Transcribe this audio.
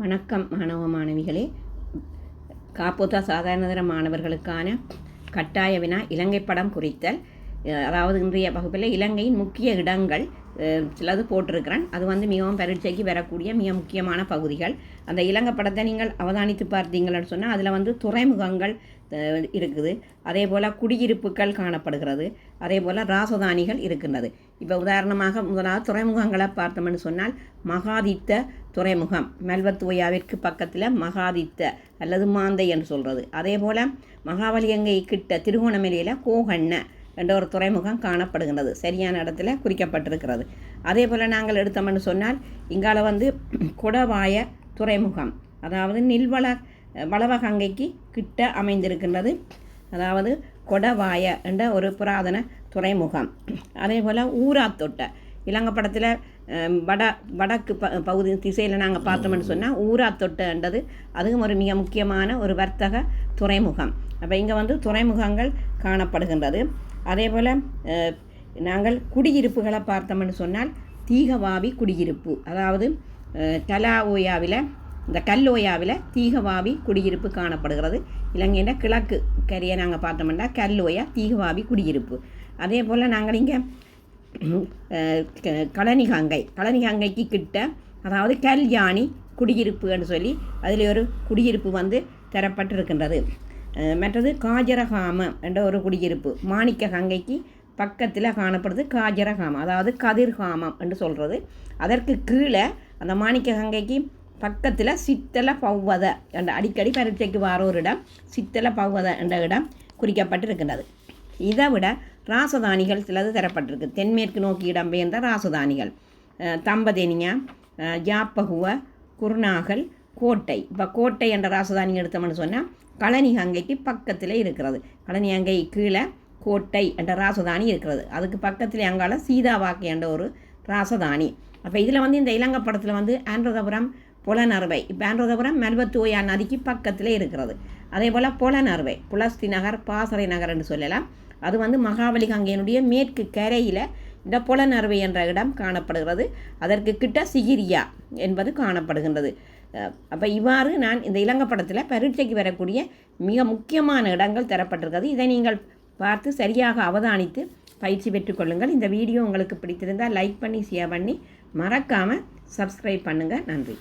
வணக்கம் மாணவ மாணவிகளே. காப்போத்தா சாதாரணதர மாணவர்களுக்கான கட்டாய வினா இலங்கை படம் குறித்தல். அதாவது இன்றைய வகுப்பில் இலங்கையின் முக்கிய இடங்கள் சிலது போட்டிருக்கிறேன். அது மிகவும் பரீட்சைக்கு வரக்கூடிய மிக முக்கியமான பகுதிகள். அந்த இலங்கை படத்தை நீங்கள் அவதானித்து பார்த்தீங்கன்னு சொன்னால் அதில் துறைமுகங்கள் இருக்குது, அதே போல் குடியிருப்புகள் காணப்படுகிறது, அதே போல் ராசதானிகள் இருக்கின்றது. இப்போ உதாரணமாக முதலாவது துறைமுகங்களை பார்த்தோம்னு சொன்னால் மகாதித்த துறைமுகம் மெல்வத்துவையாவிற்கு பக்கத்தில் மகாதித்த அல்லது மாந்தை என்று சொல்கிறது. அதே போல் மகாவலியங்கை கிட்ட திருகோணமலையில் கோகண்ண என்ற ஒரு துறைமுகம் காணப்படுகின்றது, சரியான இடத்துல குறிக்கப்பட்டிருக்கிறது. அதே போல் நாங்கள் எடுத்தோம்னு சொன்னால் இங்கால கொடவாய துறைமுகம், அதாவது வளவகங்கைக்கு கிட்ட அமைந்திருக்கின்றது, அதாவது கொடவாய என்ற ஒரு புராதன துறைமுகம். அதே போல் ஊராத்தொட்ட இலங்கை படத்தில் வடக்கு பகுதி திசையில் நாங்கள் பார்த்தோம்னு சொன்னால் ஊராத்தொட்டன்றது அதுவும் ஒரு மிக முக்கியமான ஒரு வர்த்தக துறைமுகம். அப்போ இங்கே துறைமுகங்கள் காணப்படுகின்றது. அதே போல் நாங்கள் குடியிருப்புகளை பார்த்தோம்னு சொன்னால் தீகவாவி குடியிருப்பு, அதாவது கலாஓயாவில் இந்த கல்லோயாவில் தீகவாவி குடியிருப்பு காணப்படுகிறது. இலங்கையின் கிழக்கு கரையை நாங்கள் பார்த்தோம்னா கல்லோயா தீகவாவி குடியிருப்பு. அதே போல் நாங்கள் இங்கே கழனிகங்கைக்கு கிட்ட, அதாவது கல்யாணி குடியிருப்புன்னு சொல்லி அதில் ஒரு குடியிருப்பு தரப்பட்டிருக்கின்றது. மற்றது காஜரகாமம் என்ற ஒரு குடியிருப்பு மாணிக்க கங்கைக்கு பக்கத்தில் காணப்படுது. காஜரகாமம் அதாவது கதிர்காமம் என்று சொல்கிறது. அதற்கு கீழே அந்த மாணிக்க கங்கைக்கு பக்கத்தில் சித்தல பௌவத என்ற அடிக்கடி பரீட்சைக்கு வர ஒரு இடம் சித்தல பௌவத என்ற இடம் குறிக்கப்பட்டிருக்கின்றது. இதை விட ராசதானிகள் சிலது தரப்பட்டிருக்கு. தென்மேற்கு நோக்கி இடம்பெயர்ந்த ராசதானிகள் தம்பதேனியா, ஜாப்பகுவ, குருநாகல், கோட்டை. இப்போ கோட்டை என்ற ராசதானி எடுத்தோம்னு சொன்னால் கழனிகங்கைக்கு பக்கத்தில் இருக்கிறது. கழனிகங்கை கீழே கோட்டை என்ற ராசதானி இருக்கிறது. அதுக்கு பக்கத்தில் அங்கால சீதாவாக்கை என்ற ஒரு ராசதானி. அப்போ இதில் இந்த இலங்கை படத்தில் ஆன்றதபுரம் புலனறுவை, இப்போ ஆன்றதபுரம் மெல்வத்துவையா நதிக்கு பக்கத்தில் இருக்கிறது. அதே போல் புலனறுவை புலஸ்தி நகர், பாசறை நகர் என்று சொல்லலாம். அது மகாவலி கங்கையினுடைய மேற்கு கரையில் இந்த புலனறுவை என்ற இடம் காணப்படுகிறது. அதற்கு கிட்ட சிகிரியா என்பது காணப்படுகின்றது. அப்போ இவ்வாறு நான் இந்த இலங்கை படத்தில் பரீட்சைக்கு வரக்கூடிய மிக முக்கியமான இடங்கள் தரப்பட்டிருக்கிறது. இதை நீங்கள் பார்த்து சரியாக அவதானித்து பயிற்சி பெற்றுக்கொள்ளுங்கள். இந்த வீடியோ உங்களுக்கு பிடித்திருந்தால் லைக் பண்ணி ஷேர் பண்ணி மறக்காமல் சப்ஸ்கிரைப் பண்ணுங்கள். நன்றி.